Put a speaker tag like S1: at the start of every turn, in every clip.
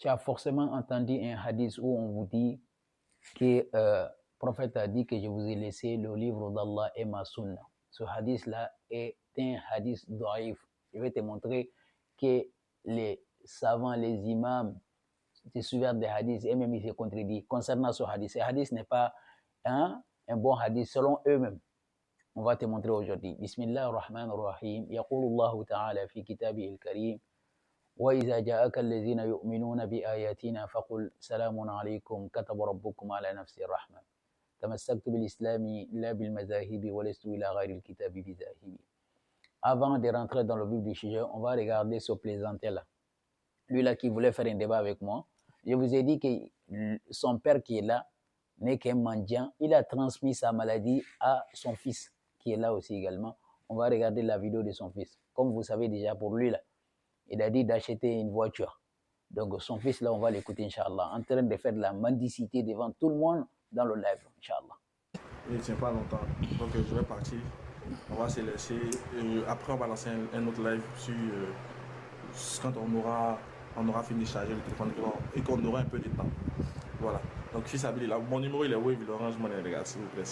S1: Tu as forcément entendu un hadith où on vous dit que le prophète a dit que je vous ai laissé le livre d'Allah et ma sunna. Ce hadith-là est un hadith daïf. Je vais te montrer que les savants, les imams, se souviennent des hadiths et même ils se contredisent concernant ce hadith. Ce hadith n'est pas un bon hadith selon eux-mêmes. On va te montrer aujourd'hui. Bismillah ar-Rahman ar-Rahim. Yaqulu Allah ta'ala fi kitabihi al-Karim. وإذا جاءك الذين يؤمنون بآياتنا فقل سلام عليكم كتب ربكم على نفسه الرحمة تمسكت بالإسلام لا بالمذاهب ولست إلى غير الكتاب بذاهب. Avant de rentrer dans le vif du sujet, on va regarder ce plaisantin-là. Lui là qui voulait faire un débat avec moi, je vous ai dit que son père qui est là n'est qu'un mendiant. Il a transmis sa maladie à son fils qui est là aussi également. On va regarder la vidéo de son fils. Comme vous savez déjà pour lui là, il a dit d'acheter une voiture. Donc son fils là, on va l'écouter Inch'Allah, en train de faire de la mendicité devant tout le monde dans le live, Inch'Allah.
S2: Il ne tient pas longtemps, donc je vais partir. On va se laisser. Après, on va lancer un autre live sur quand on aura fini de charger le téléphone et qu'on aura un peu de temps. Voilà. Donc, Fils Abil est là. Mon numéro, il est Wave, l'Orange Money, les gars, s'il vous plaît.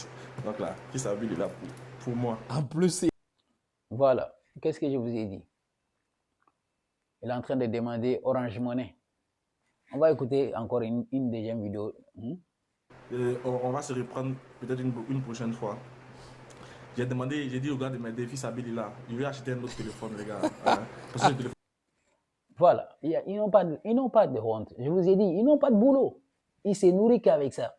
S2: Donc là, Fils Abil est là pour moi.
S3: En plus,
S1: voilà. Qu'est-ce que je vous ai dit? Il est en train de demander Orange Money. On va écouter encore une deuxième vidéo.
S2: On va se reprendre peut-être une prochaine fois. J'ai dit au gars de m'aider, Fils Abil est là. Il veut acheter un autre téléphone, les gars. Parce que le téléphone...
S1: Voilà. Ils n'ont pas de honte. Je vous ai dit, ils n'ont pas de boulot. Ils se nourrissent qu'avec ça.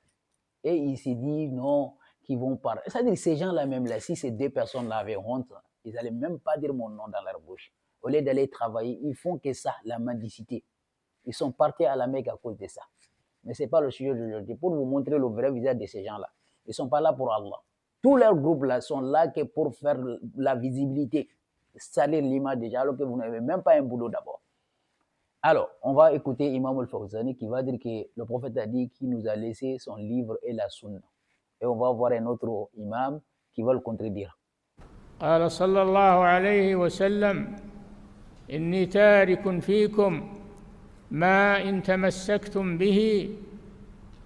S1: Et ils se disent non, qu'ils vont parler. C'est-à-dire ces gens-là même, là, si ces deux personnes-là avaient honte, ils n'allaient même pas dire mon nom dans leur bouche. Au lieu d'aller travailler, ils font que ça, la mendicité. Ils sont partis à la Mecque à cause de ça. Mais ce n'est pas le sujet d'aujourd'hui. Pour vous montrer le vrai visage de ces gens-là. Ils ne sont pas là pour Allah. Tous leurs groupes-là sont là que pour faire la visibilité, salir l'image déjà, alors que vous n'avez même pas un boulot d'abord. Alors, on va écouter Imam al-Fawzani qui va dire que le prophète a dit qu'il nous a laissé son livre et la sunna. Et on va voir un autre imam qui va le contredire.
S4: قال صلى الله عليه وسلم إني تارك فيكم ما إن تمسكتم به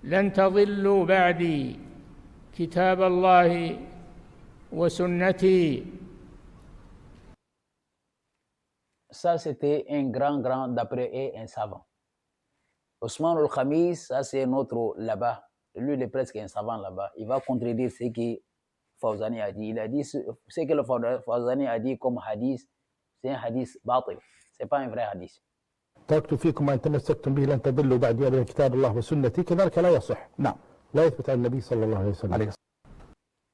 S4: لن تضلوا بعدي كتاب الله وسنتي.
S1: Ça, c'était un grand, d'après et un savant. Osman al-Khamis, ça, c'est un autre là-bas. Lui, il est presque un savant là-bas. Il va contredire ce que Fawzani a dit. Il a dit ce que le Fawzani a dit comme hadith, c'est un hadith batil. Ce n'est pas un vrai hadith.
S5: تركت فيكم ما إن تمسكتم به لن تضلوا بعدي أبدا كتاب الله وسنتي كذلك لا يصح. نعم. لا يثبت عن النبي صلى الله عليه وسلم.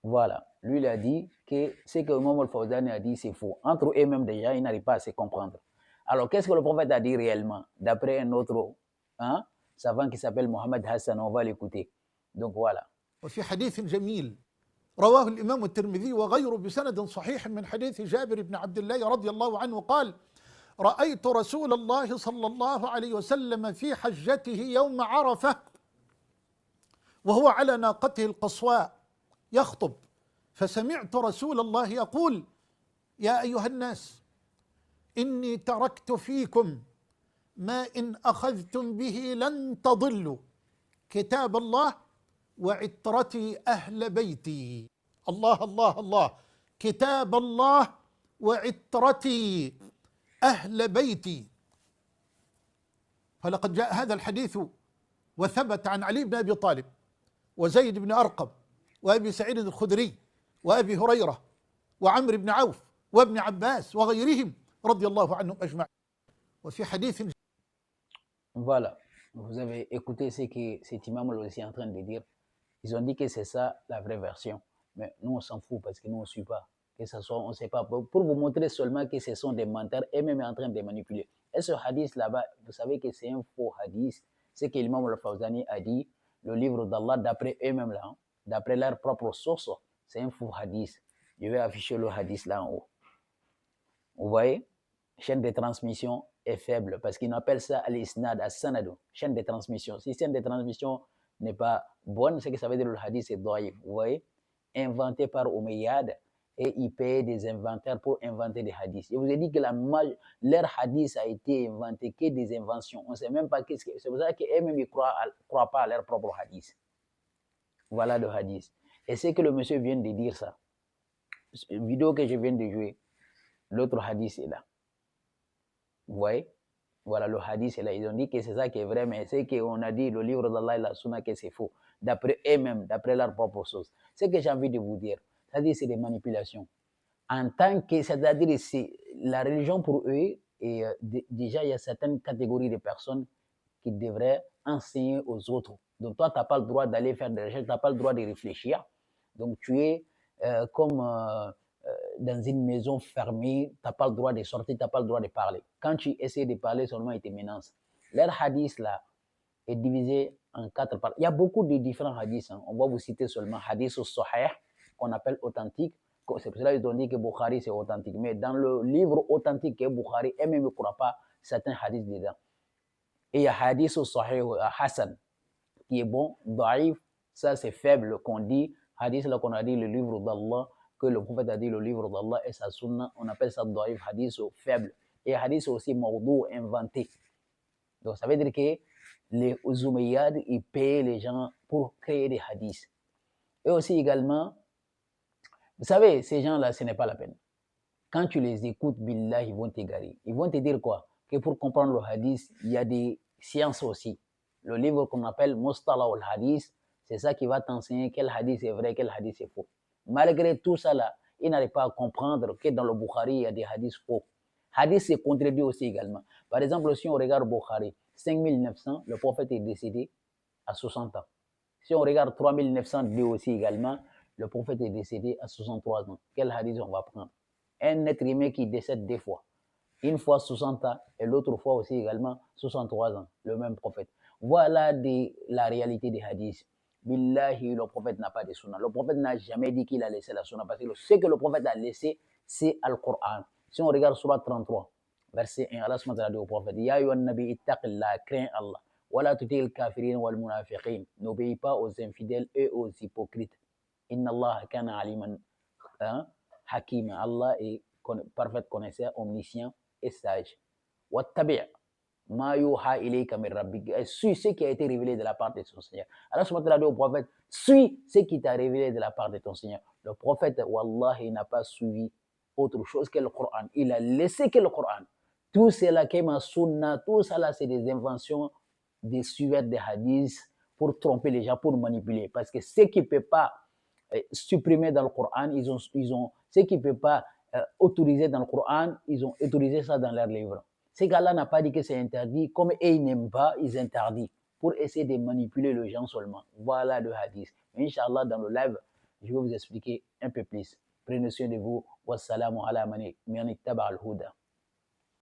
S1: Voilà. Lui, il a dit que ce que Imam al-Fawzani a dit, c'est faux. Entre eux-mêmes, déjà, ils n'arrivent pas à se comprendre. Alors, qu'est-ce que le prophète a dit réellement? D'après un autre savant qui s'appelle Mohamed Hassan, on va l'écouter. Donc, voilà.
S6: وفي حديث جميل رواه الإمام الترمذي وغيره بسند صحيح من حديث جابر بن عبد الله رضي الله عنه قال: رأيت رسول الله صلى الله عليه وسلم في حجته يوم عرفة وهو على ناقته القصواء يخطب، فسمعت رسول الله يقول: يا أيها الناس إني تركت فيكم ما إن أخذتم به لن تضلوا كتاب الله وعترتي أهل بيتي. الله الله الله، كتاب الله وعترتي أهل بيتي. فلقد جاء هذا الحديث وثبت عن علي بن أبي طالب وزيد بن أرقم وأبي سعيد الخدري وأبي هريرة وعمرو بن عوف وابن عباس وغيرهم رضي الله عنهم أجمعين. وفي حديث.
S1: Voilà, vous avez écouté ce que cet imam est aussi en train de dire. Ils ont dit que c'est ça la vraie version. Mais nous, on s'en fout parce que nous, on ne suit pas. Que ce soit, on ne sait pas. Pour vous montrer seulement que ce sont des menteurs et même en train de manipuler. Et ce hadith là-bas, vous savez que c'est un faux hadith. C'est que l'imam al-Fawzani a dit, le livre d'Allah, d'après eux-mêmes là, d'après leur propre source, c'est un faux hadith. Je vais afficher le hadith là en haut. Vous voyez? Chaîne de transmission est faible parce qu'ils appellent ça al-isnad, as-sanad, chaîne de transmission. Si chaîne de transmission n'est pas bonne, c'est que ça veut dire le hadith est daïf. Vous voyez? Inventé par Umayyad et ils payaient des inventaires pour inventer des hadiths. Je vous ai dit que leur hadith a été inventé que des inventions. On ne sait même pas qu'est-ce que c'est. Pour ça qu'eux-mêmes ne croient pas à leur propre hadith. Voilà le hadith. Et c'est que le monsieur vient de dire ça. La vidéo que je viens de jouer, l'autre hadith est là. Vous voyez? Voilà, le hadith est là. Ils ont dit que c'est ça qui est vrai, mais c'est qu'on a dit le livre d'Allah et la sunna que c'est faux. D'après eux-mêmes, d'après leur propre source. Ce que j'ai envie de vous dire, c'est-à-dire c'est des manipulations. En tant que, c'est-à-dire c'est la religion pour eux, et déjà il y a certaines catégories de personnes qui devraient enseigner aux autres. Donc toi, tu n'as pas le droit d'aller faire des recherches, tu n'as pas le droit de réfléchir. Donc tu es comme dans une maison fermée, tu n'as pas le droit de sortir, tu n'as pas le droit de parler. Quand tu essaies de parler, seulement ils te menacent. Leur hadith là est divisé en 4 parties. Il y a beaucoup de différents hadiths. Hein. On va vous citer seulement hadith au sahih, qu'on appelle authentique. C'est pour cela qu'ils ont dit que Bukhari c'est authentique. Mais dans le livre authentique que Bukhari, eux-mêmes ne croient pas certains hadiths dedans. Et il y a hadith au sahih Hassan, qui est bon, daïf, ça c'est faible qu'on dit. Hadith là qu'on a dit le livre d'Allah, que le prophète a dit le livre d'Allah et sa sunna, on appelle ça daïf, hadith faible. Et hadith aussi mawdou, inventé. Donc ça veut dire que les Umayyads, ils payaient les gens pour créer des hadiths. Et aussi également, vous savez, ces gens-là, ce n'est pas la peine. Quand tu les écoutes, billah, ils vont t'égarer. Ils vont te dire quoi? Que pour comprendre le hadith, il y a des sciences aussi. Le livre qu'on appelle Mustalah al-Hadith, c'est ça qui va t'enseigner quel hadith est vrai, quel hadith est faux. Malgré tout ça là, ils n'arrivent pas à comprendre que dans le Bukhari, il y a des hadiths faux. Hadith c'est contredit aussi également. Par exemple, si on regarde Bukhari, 5900, le prophète est décédé à 60 ans. Si on regarde 3902 aussi également, le prophète est décédé à 63 ans. Quel hadith on va prendre? Un être humain qui décède 2 fois. Une fois 60 ans et l'autre fois aussi également 63 ans, le même prophète. Voilà la réalité des hadiths. Billahi, le prophète n'a pas de sunna. Le prophète n'a jamais dit qu'il a laissé la sunna parce que ce que le prophète a laissé, c'est Al-Qur'an. Si on regarde Surah 33, verset 1, Allah subhanahu wa ta'ala dit au prophète, Ya ayyuhan nabi ittaqillah, crains Allah. Wala tutil kafirin wal munafiqin. N'obéis pas aux infidèles et aux hypocrites. Inna Allah kana aliman hakim. Allah est parfait connaisseur, omniscient et sage. Wattabi' ma yuha ilayka min rabbik. Suis ce qui a été révélé de la part de ton Seigneur. Allah subhanahu wa ta'ala dit au prophète, suis ce qui t'a révélé de la part de ton Seigneur. Le prophète, wallahi, n'a pas suivi autre chose que le Coran. Il a laissé que le Coran. Tout cela qui est ma sunna, tout ça là, c'est des inventions des suivantes des hadiths pour tromper les gens, pour manipuler. Parce que ce qui ne peut pas supprimer dans le Coran, ils ont ce qui ne peut pas autoriser dans le Coran, ils ont autorisé ça dans leurs livres. C'est qu'Allah n'a pas dit que c'est interdit, comme ils n'aiment pas, ils interdisent pour essayer de manipuler les gens seulement. Voilà le hadith. Inch'Allah, dans le live, je vais vous expliquer un peu plus. Prenez soin de vous. Wassalamu ala man ittaba al-huda.